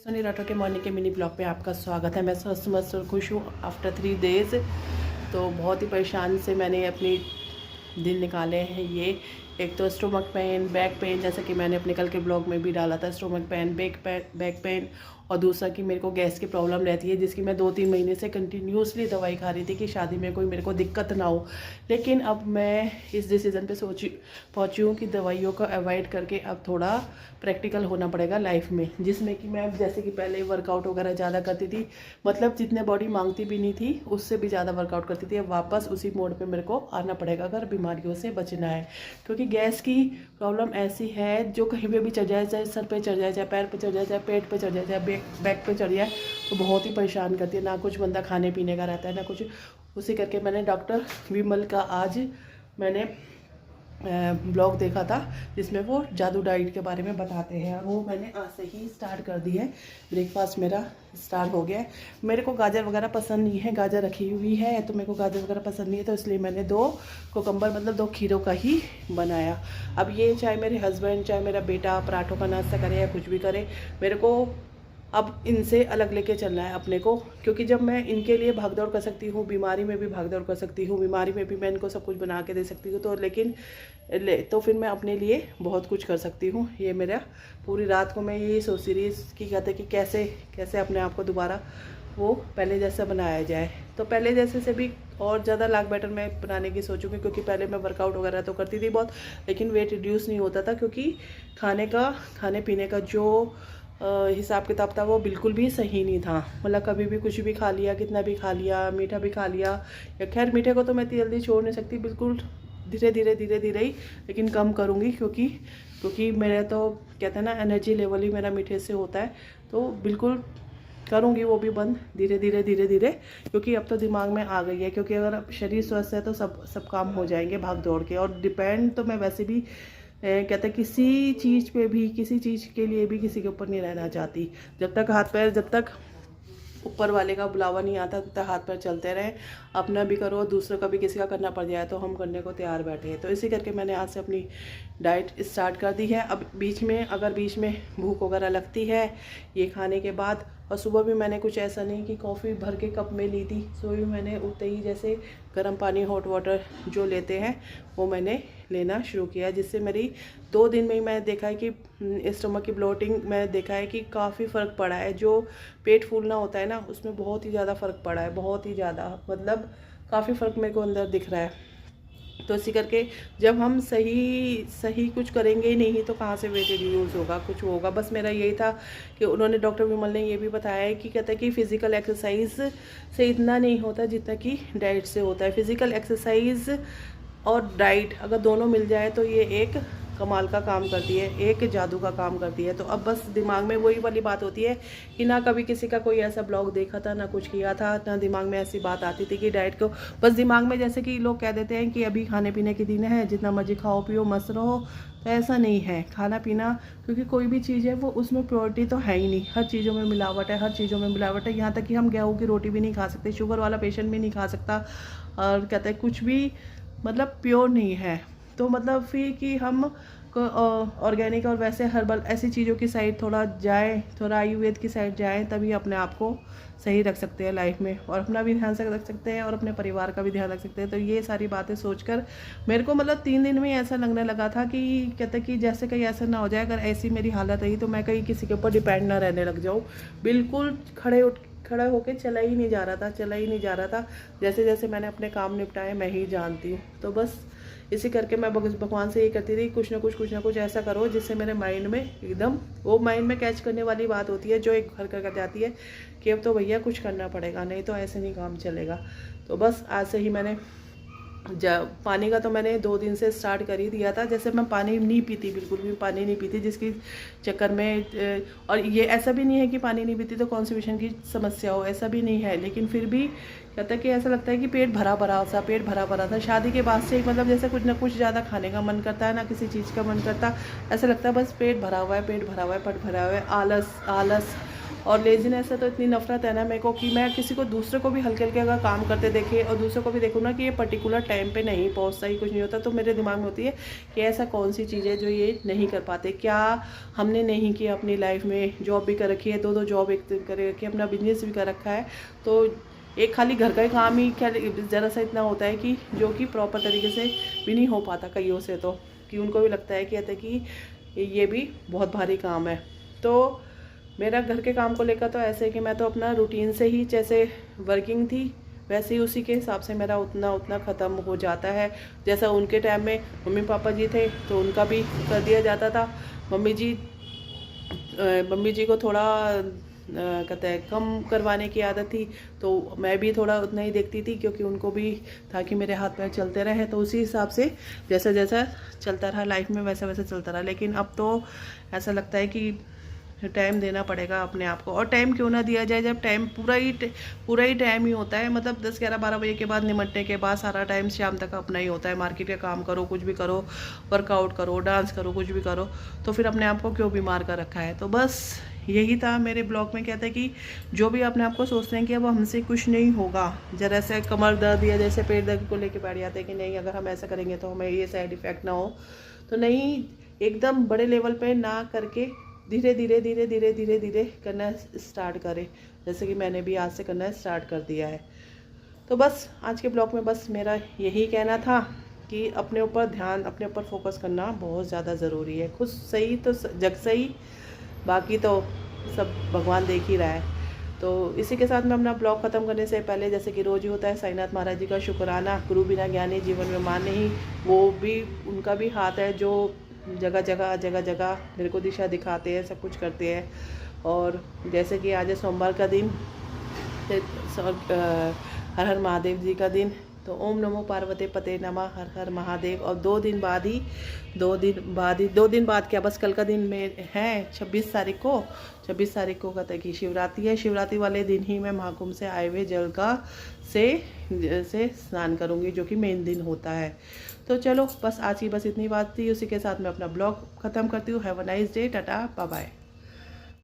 सोनी राठौर के मॉर्निंग के mini blog पे आपका स्वागत है। मैं स्वस्थ मस्त और खुश हूँ आफ्टर 3 डेज़। तो बहुत ही परेशान से मैंने अपनी दिन निकाले हैं। ये एक तो स्टोमक पेन, बैक पेन, जैसा कि मैंने अपने कल के ब्लॉग में भी डाला था, स्टोमक पेन, बैक पेन, और दूसरा कि मेरे को गैस की प्रॉब्लम रहती है, जिसकी मैं 2-3 महीने से कंटिन्यूसली दवाई खा रही थी कि शादी में कोई मेरे को दिक्कत ना हो। लेकिन अब मैं इस डिसीज़न पे पहुंची हूँ कि दवाइयों को अवॉइड करके अब थोड़ा प्रैक्टिकल होना पड़ेगा लाइफ में, जिसमें कि मैं जैसे कि पहले वर्कआउट वगैरह ज़्यादा करती थी, मतलब जितने बॉडी मांगती भी नहीं थी उससे भी ज़्यादा वर्कआउट करती थी। अब वापस उसी मोड पे मेरे को आना पड़ेगा अगर बीमारियों से बचना है, क्योंकि गैस की प्रॉब्लम ऐसी है जो कहीं पे भी चढ़ जाए, चाहे सर पे चढ़ जाए, चाहे पैर पे चढ़ जाए, चाहे पेट पे चढ़ जाए, चाहे बैक पे चढ़ जाए, तो बहुत ही परेशान करती है। ना कुछ बंदा खाने पीने का रहता है ना कुछ। उसी करके मैंने डॉक्टर विमल का आज मैंने ब्लॉग देखा था, जिसमें वो जादू डाइट के बारे में बताते हैं, और वो मैंने आज से ही स्टार्ट कर दी है। ब्रेकफास्ट मेरा स्टार्ट हो गया है। मेरे को गाजर वगैरह पसंद नहीं है, गाजर रखी हुई है तो मेरे को गाजर वगैरह पसंद नहीं है, तो इसलिए मैंने 2 कोकम्बर मतलब 2 खीरों का ही बनाया। अब ये चाहे मेरे हस्बैंड चाहे मेरा बेटा पराठों का नाश्ता करे या कुछ भी करे, मेरे को अब इनसे अलग लेके चलना है अपने को, क्योंकि जब मैं इनके लिए भागदौड़ कर सकती हूँ, बीमारी में भी भागदौड़ कर सकती हूँ, बीमारी में भी मैं इनको सब कुछ बना के दे सकती हूँ, तो लेकिन तो फिर मैं अपने लिए बहुत कुछ कर सकती हूँ। ये मेरा पूरी रात को मैं यही सोच रही कि कहते कि कैसे कैसे अपने आप को दोबारा वो पहले जैसा बनाया जाए। तो पहले जैसे से भी और ज़्यादा लाख बेटर मैं बनाने की सोचूंगी, क्योंकि पहले मैं वर्कआउट वगैरह तो करती थी बहुत, लेकिन वेट रिड्यूस नहीं होता था, क्योंकि खाने पीने का जो हिसाब किताब था वो बिल्कुल भी सही नहीं था। मतलब कभी भी कुछ भी खा लिया, कितना भी खा लिया, मीठा भी खा लिया, या खैर मीठे को तो मैं जल्दी छोड़ नहीं सकती, बिल्कुल धीरे धीरे ही लेकिन कम करूँगी, क्योंकि मेरा तो कहते हैं ना एनर्जी लेवल ही मेरा मीठे से होता है, तो बिल्कुल करूँगी वो भी बंद धीरे धीरे, क्योंकि अब तो दिमाग में आ गई है, क्योंकि अगर शरीर स्वस्थ है तो सब काम हो जाएंगे भाग दौड़ के। और डिपेंड तो मैं वैसे भी कहते हैं किसी चीज़ पे भी, किसी चीज़ के लिए भी किसी के ऊपर नहीं रहना चाहती। जब तक ऊपर वाले का बुलावा नहीं आता तब तक हाथ पैर चलते रहें। अपना भी करो, दूसरों का भी किसी का करना पड़ जाए तो हम करने को तैयार बैठे हैं। तो इसी करके मैंने आज से अपनी डाइट स्टार्ट कर दी है। अब बीच में भूख वगैरह लगती है ये खाने के बाद, और सुबह भी मैंने कुछ ऐसा नहीं कि कॉफ़ी भर के कप में ली थी, सुबह भी मैंने उठते ही जैसे गर्म पानी, हॉट वाटर जो लेते हैं वो मैंने लेना शुरू किया, जिससे मेरी 2 दिन में ही मैंने देखा है कि स्टमक की ब्लोटिंग मैंने देखा है कि काफ़ी फ़र्क पड़ा है। जो पेट फूलना होता है ना, उसमें बहुत ही ज़्यादा फ़र्क पड़ा है, बहुत ही ज़्यादा, मतलब काफ़ी फ़र्क मेरे को अंदर दिख रहा है। तो इसी करके जब हम सही कुछ करेंगे ही नहीं तो कहाँ से वेट रिड्यूस होगा, कुछ होगा। बस मेरा यही था कि उन्होंने, डॉक्टर विमल ने ये भी बताया है कि कहता है कि फ़िज़िकल एक्सरसाइज से इतना नहीं होता जितना कि डाइट से होता है। फ़िज़िकल एक्सरसाइज और डाइट अगर दोनों मिल जाए तो ये एक कमाल का काम करती है, एक जादू का काम करती है। तो अब बस दिमाग में वही वाली बात होती है कि ना कभी किसी का कोई ऐसा ब्लॉग देखा था, ना कुछ किया था, ना दिमाग में ऐसी बात आती थी कि डाइट को, बस दिमाग में जैसे कि लोग कह देते हैं कि अभी खाने पीने के दिन है, जितना मर्जी खाओ पियो मस्त रहो, तो ऐसा नहीं है। खाना पीना, क्योंकि कोई भी चीज़ है वो उसमें प्योरिटी तो है ही नहीं, हर चीज़ों में मिलावट है, हर चीज़ों में मिलावट है। यहाँ तक कि हम गेहूँ की रोटी भी नहीं खा सकते, शुगर वाला पेशेंट भी नहीं खा सकता, और कहते हैं कुछ भी मतलब प्योर नहीं है। तो मतलब फिर कि हम ऑर्गेनिक और वैसे हर्बल ऐसी चीज़ों की साइड थोड़ा जाए, थोड़ा आयुर्वेद की साइड जाए, तभी अपने आप को सही रख सकते हैं लाइफ में, और अपना भी ध्यान से रख सकते हैं और अपने परिवार का भी ध्यान रख सकते हैं। तो ये सारी बातें सोचकर मेरे को मतलब 3 दिन में ऐसा लगने लगा था कि कहते कि जैसे कहीं ऐसा ना हो जाए, अगर ऐसी मेरी हालत रही तो मैं कहीं किसी के ऊपर डिपेंड ना रहने लग जाऊँ। बिल्कुल खड़ा होकर चला ही नहीं जा रहा था। जैसे जैसे मैंने अपने काम निपटाए मैं ही जानती हूँ। तो बस इसी करके मैं भगवान से ये करती थी, कुछ ना कुछ ऐसा करो जिससे मेरे माइंड में एकदम वो माइंड में कैच करने वाली बात होती है, जो एक घर कर जाती है कि अब तो भैया कुछ करना पड़ेगा, नहीं तो ऐसे नहीं काम चलेगा। तो बस आज से ही मैंने पानी का तो मैंने 2 दिन से स्टार्ट कर ही दिया था। जैसे मैं पानी नहीं पीती, बिल्कुल भी पानी नहीं पीती, जिसकी चक्कर में, और ये ऐसा भी नहीं है कि पानी नहीं पीती तो कॉन्स्टिपेशन की समस्या हो, ऐसा भी नहीं है, लेकिन फिर भी कहता है कि ऐसा लगता है कि पेट भरा भरा था। शादी के बाद से मतलब जैसे कुछ ना कुछ ज़्यादा खाने का मन करता है, ना किसी चीज़ का मन करता, ऐसा लगता है बस पेट भरा हुआ है, और लेजीनेस से तो इतनी नफरत है ना मेरे को कि मैं किसी को दूसरे को भी हल्के हल्के अगर काम करते देखे और दूसरे को भी देखूँ ना कि ये पर्टिकुलर टाइम पे नहीं पहुँचता ही कुछ नहीं होता, तो मेरे दिमाग में होती है कि ऐसा कौन सी चीज़ है जो ये नहीं कर पाते। क्या हमने नहीं किया अपनी लाइफ में, जॉब भी कर रखी है, 2 जॉब एक कर रखी है, अपना बिजनेस भी कर रखा है, तो एक खाली घर का ही काम ही क्या ज़रा सा इतना होता है कि जो कि प्रॉपर तरीके से भी नहीं हो पाता कईयों से, तो कि उनको भी लगता है कि ये भी बहुत भारी काम है। तो मेरा घर के काम को लेकर तो ऐसे कि मैं तो अपना रूटीन से ही, जैसे वर्किंग थी वैसे ही उसी के हिसाब से मेरा उतना ख़त्म हो जाता है। जैसा उनके टाइम में मम्मी पापा जी थे तो उनका भी कर दिया जाता था। मम्मी जी को थोड़ा कहते हैं कम करवाने की आदत थी, तो मैं भी थोड़ा उतना ही देखती थी, क्योंकि उनको भी था कि मेरे हाथ पैर चलते रहे, तो उसी हिसाब से जैसा जैसा चलता रहा लाइफ में वैसा वैसा चलता रहा। लेकिन अब तो ऐसा लगता है कि टाइम देना पड़ेगा अपने आप को, और टाइम क्यों ना दिया जाए जब टाइम पूरा ही टाइम ही होता है। मतलब 10, 11, 12 बजे के बाद निमटने के बाद सारा टाइम शाम तक अपना ही होता है। मार्केट का काम करो, कुछ भी करो, वर्कआउट करो, डांस करो, कुछ भी करो, तो फिर अपने आप को क्यों बीमार कर रखा है। तो बस यही था मेरे ब्लॉग में। कहते हैं कि जो भी अपने आप को सोचते हैं कि अब हमसे कुछ नहीं होगा, जरा से कमर दर्द या जैसे पेट दर्द को लेके बैठ जाते हैं कि नहीं अगर हम ऐसा करेंगे तो हमें ये साइड इफ़ेक्ट ना हो, तो नहीं, एकदम बड़े लेवल पे ना करके धीरे धीरे करना स्टार्ट करें, जैसे कि मैंने भी आज से करना स्टार्ट कर दिया है। तो बस आज के ब्लॉग में बस मेरा यही कहना था कि अपने ऊपर ध्यान, अपने ऊपर फोकस करना बहुत ज़्यादा ज़रूरी है। खुद सही तो जग सही, बाकी तो सब भगवान देख ही रहा है। तो इसी के साथ मैं अपना ब्लॉग ख़त्म करने से पहले, जैसे कि रोज़ ही होता है, साईनाथ महाराज जी का शुक्राना। गुरु बिना ज्ञानी जीवन में मान नहीं, वो भी उनका भी हाथ है जो जगह जगह मेरे को दिशा दिखाते हैं, सब कुछ करते हैं। और जैसे कि आज है सोमवार का दिन, हर हर महादेव जी का दिन, तो ओम नमो पार्वती पते नमः, हर हर महादेव। और 2 दिन बाद क्या, बस कल का दिन में है 26 तारीख को कहता है कि शिवरात्रि है। शिवरात्रि वाले दिन ही मैं महाकुंभ से आए हुए जल का से स्नान करूँगी, जो कि मेन दिन होता है। तो चलो बस आज की बस इतनी बात थी। उसी के साथ मैं अपना ब्लॉग ख़त्म करती हूँ। Have a nice day, tata, bye bye.